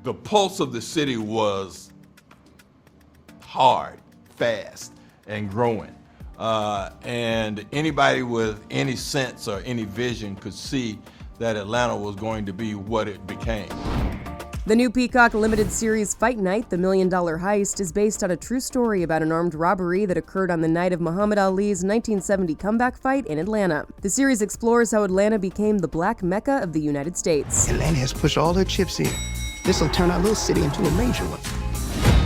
The pulse of the city was hard, fast, and growing. And anybody with any sense or any vision could see that Atlanta was going to be what it became. The new Peacock limited series Fight Night, The Million Dollar Heist, is based on a true story about an armed robbery that occurred on the night of Muhammad Ali's 1970 comeback fight in Atlanta. The series explores how Atlanta became the black mecca of the United States. Atlanta has pushed all her chips in. This will turn our little city into a major one.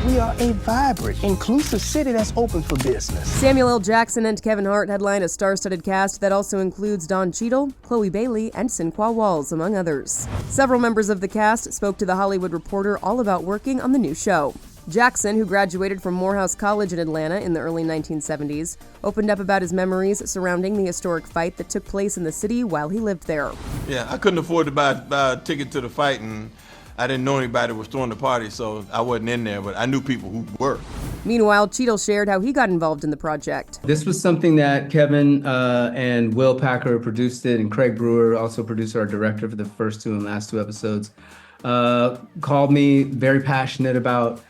We are a vibrant, inclusive city that's open for business. Samuel L. Jackson and Kevin Hart headline a star-studded cast that also includes Don Cheadle, Bailey and Sinqua Walls, among others. Several members of the cast spoke to The Hollywood Reporter all about working on the new show. Jackson, who graduated from Morehouse College in Atlanta in the early 1970s, opened up about his memories surrounding the historic fight that took place in the city while he lived there. Yeah, I couldn't afford to buy a ticket to the fight, and I didn't know anybody that was throwing the party, so I wasn't in there, but I knew people who were. Meanwhile, Cheadle shared how he got involved in the project. This was something that Kevin and Will Packer produced it, and Craig Brewer, also producer, our director for the first two and last two episodes, called me, very passionate about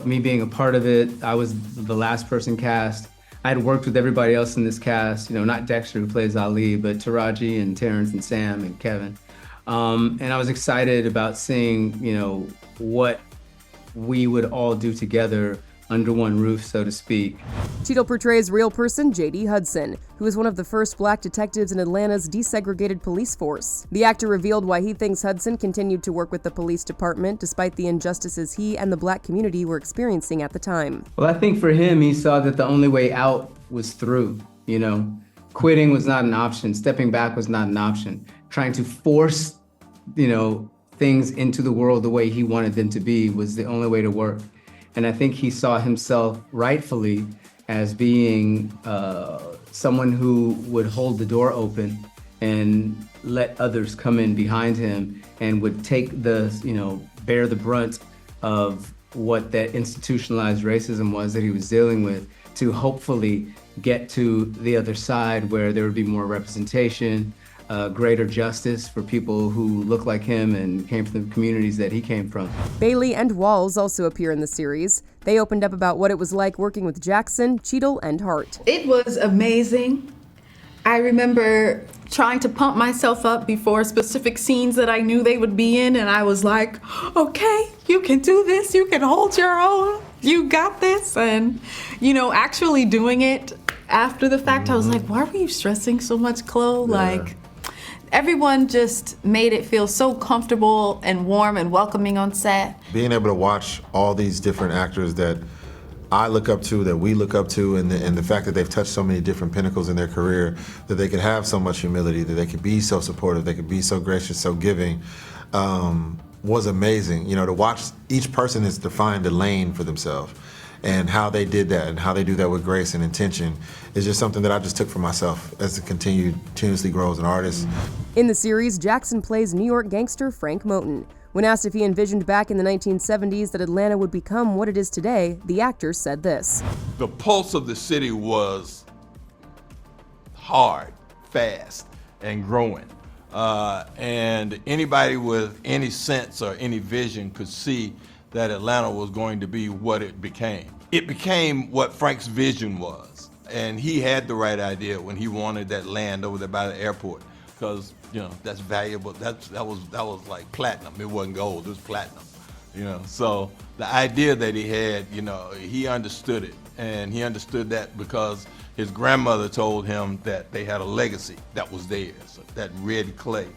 me being a part of it. I was the last person cast. I had worked with everybody else in this cast, not Dexter, who plays Ali, but Taraji and Terrence and Sam and Kevin. And I was excited about seeing, what we would all do together under one roof, so to speak. Cheadle portrays real person J.D. Hudson, who was one of the first black detectives in Atlanta's desegregated police force. The actor revealed why he thinks Hudson continued to work with the police department despite the injustices he and the black community were experiencing at the time. Well, I think for him, he saw that the only way out was through, Quitting was not an option. Stepping back was not an option. Trying to force, things into the world the way he wanted them to be was the only way to work. And I think he saw himself rightfully as being someone who would hold the door open and let others come in behind him and would take bear the brunt of what that institutionalized racism was that he was dealing with, to hopefully get to the other side where there would be more representation, greater justice for people who look like him and came from the communities that he came from. Bailey and Walls also appear in the series. They opened up about what it was like working with Jackson, Cheadle, and Hart. It was amazing. I remember trying to pump myself up before specific scenes that I knew they would be in, and I was like, okay, you can do this, you can hold your own, you got this. And, actually doing it after the fact, I was like, why were you stressing so much, Chloe? Yeah. Everyone just made it feel so comfortable and warm and welcoming on set. Being able to watch all these different actors that I look up to, that we look up to, and the fact that they've touched so many different pinnacles in their career, that they could have so much humility, that they could be so supportive, they could be so gracious, so giving, was amazing. To watch each person has defined a lane for themselves, and how they did that and how they do that with grace and intention is just something that I just took for myself as it continuously grow as an artist. In the series, Jackson plays New York gangster Frank Moten. When asked if he envisioned back in the 1970s that Atlanta would become what it is today, the actor said this. The pulse of the city was hard, fast, and growing. And anybody with any sense or any vision could see that Atlanta was going to be what it became. It became what Frank's vision was. And he had the right idea when he wanted that land over there by the airport, because that's valuable. That was like platinum. It wasn't gold, it was platinum. So the idea that he had, he understood it. And he understood that because his grandmother told him that they had a legacy that was theirs, that red clay.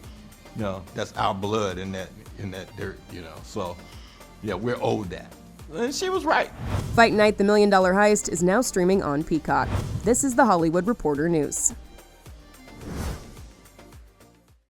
That's our blood in that dirt, So yeah, we're owed that. And she was right. Fight Night, The Million Dollar Heist is now streaming on Peacock. This is The Hollywood Reporter News.